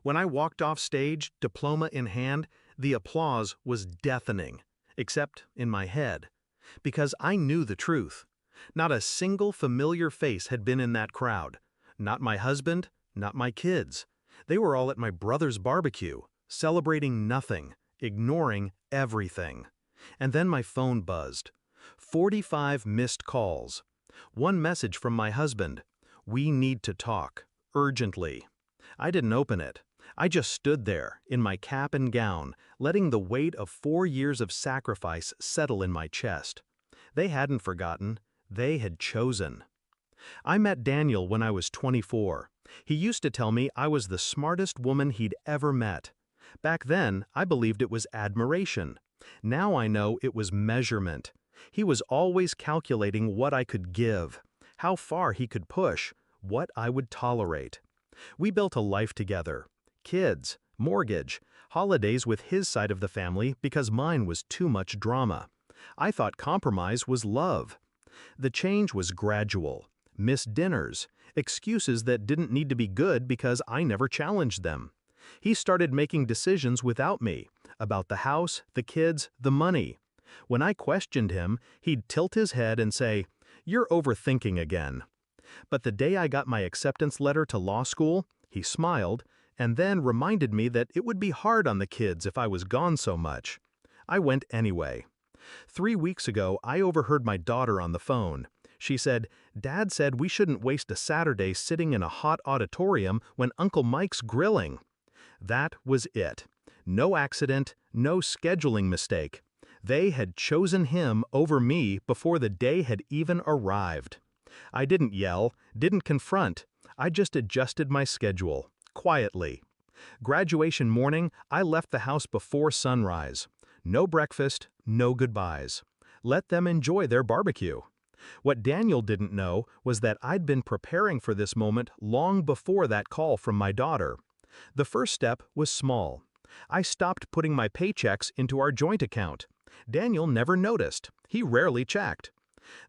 When I walked off stage, diploma in hand, the applause was deafening, except in my head. Because I knew the truth. Not a single familiar face had been in that crowd. Not my husband, not my kids. They were all at my brother's barbecue, celebrating nothing, ignoring everything. And then my phone buzzed. 45 missed calls. One message from my husband. "We need to talk, urgently." I didn't open it. I just stood there, in my cap and gown, letting the weight of 4 years of sacrifice settle in my chest. They hadn't forgotten. They had chosen. I met Daniel when I was 24. He used to tell me I was the smartest woman he'd ever met. Back then, I believed it was admiration. Now I know it was measurement. He was always calculating what I could give, how far he could push, what I would tolerate. We built a life together. Kids, mortgage, holidays with his side of the family because mine was too much drama. I thought compromise was love. The change was gradual. Missed dinners, excuses that didn't need to be good because I never challenged them. He started making decisions without me, about the house, the kids, the money. When I questioned him, he'd tilt his head and say, "You're overthinking again." But the day I got my acceptance letter to law school, he smiled, and then reminded me that it would be hard on the kids if I was gone so much. I went anyway. 3 weeks ago, I overheard my daughter on the phone. She said, "Dad said we shouldn't waste a Saturday sitting in a hot auditorium when Uncle Mike's grilling." That was it. No accident, no scheduling mistake. They had chosen him over me before the day had even arrived. I didn't yell, didn't confront. I just adjusted my schedule, quietly. Graduation morning, I left the house before sunrise. No breakfast, no goodbyes. Let them enjoy their barbecue. What Daniel didn't know was that I'd been preparing for this moment long before that call from my daughter. The first step was small. I stopped putting my paychecks into our joint account. Daniel never noticed. He rarely checked.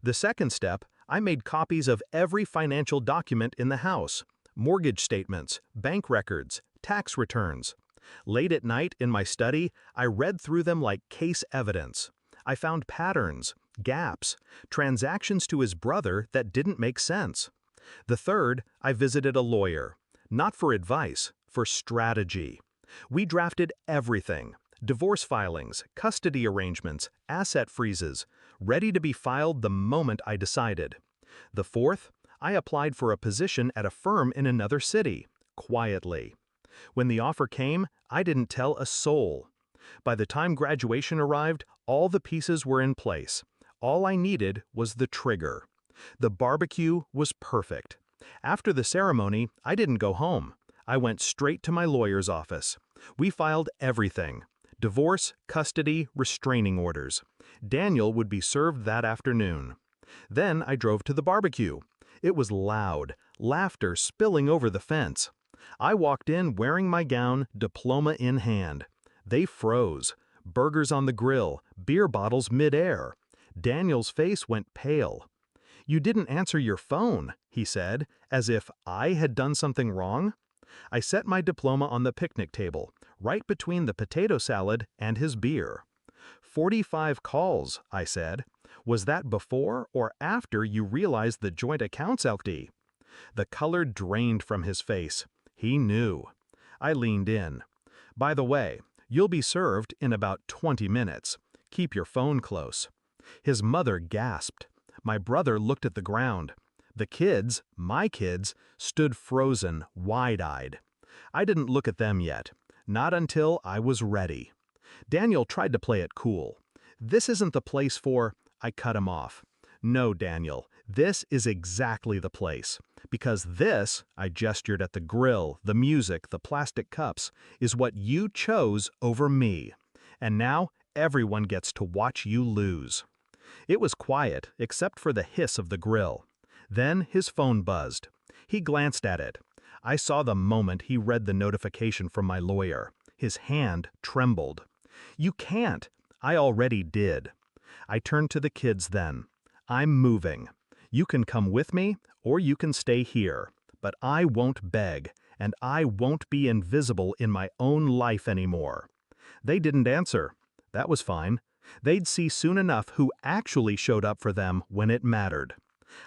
The second step, I made copies of every financial document in the house: mortgage statements, bank records, tax returns. Late at night in my study, I read through them like case evidence. I found patterns, gaps, transactions to his brother that didn't make sense. The third, I visited a lawyer. Not for advice, for strategy. We drafted everything: divorce filings, custody arrangements, asset freezes, ready to be filed the moment I decided. The fourth, I applied for a position at a firm in another city, quietly. When the offer came, I didn't tell a soul. By the time graduation arrived, all the pieces were in place. All I needed was the trigger. The barbecue was perfect. After the ceremony, I didn't go home. I went straight to my lawyer's office. We filed everything: divorce, custody, restraining orders. Daniel would be served that afternoon. Then I drove to the barbecue. It was loud, laughter spilling over the fence. I walked in wearing my gown, diploma in hand. They froze. Burgers on the grill, beer bottles mid-air. Daniel's face went pale. "You didn't answer your phone," he said, as if I had done something wrong. I set my diploma on the picnic table, right between the potato salad and his beer. 45 calls, I said. "Was that before or after you realized the joint account's empty?" The color drained from his face. He knew. I leaned in. "By the way, you'll be served in about 20 minutes. Keep your phone close." His mother gasped. My brother looked at the ground. The kids, my kids, stood frozen, wide-eyed. I didn't look at them yet. Not until I was ready. Daniel tried to play it cool. "This isn't the place for—" I cut him off. "No, Daniel, this is exactly the place. Because this," I gestured at the grill, the music, the plastic cups, "is what you chose over me. And now everyone gets to watch you lose." It was quiet, except for the hiss of the grill. Then his phone buzzed. He glanced at it. I saw the moment he read the notification from my lawyer. His hand trembled. "You can't." I already did. I turned to the kids then. "I'm moving. You can come with me, or you can stay here. But I won't beg, and I won't be invisible in my own life anymore. They didn't answer. That was fine. They'd see soon enough who actually showed up for them when it mattered.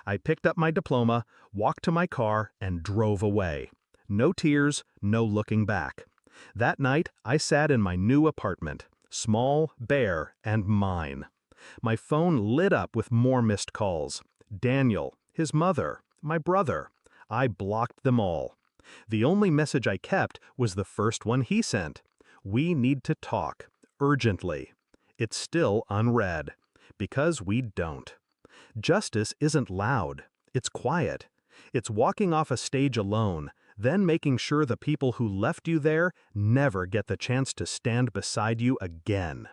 I picked up my diploma, walked to my car, and drove away. No tears, no looking back. That night, I sat in my new apartment, small, bare, and mine. My phone lit up with more missed calls. Daniel, his mother, my brother. I blocked them all. The only message I kept was the first one he sent. We need to talk, urgently. It's still unread. Because we don't. Justice isn't loud. It's quiet. It's walking off a stage alone, then making sure the people who left you there never get the chance to stand beside you again.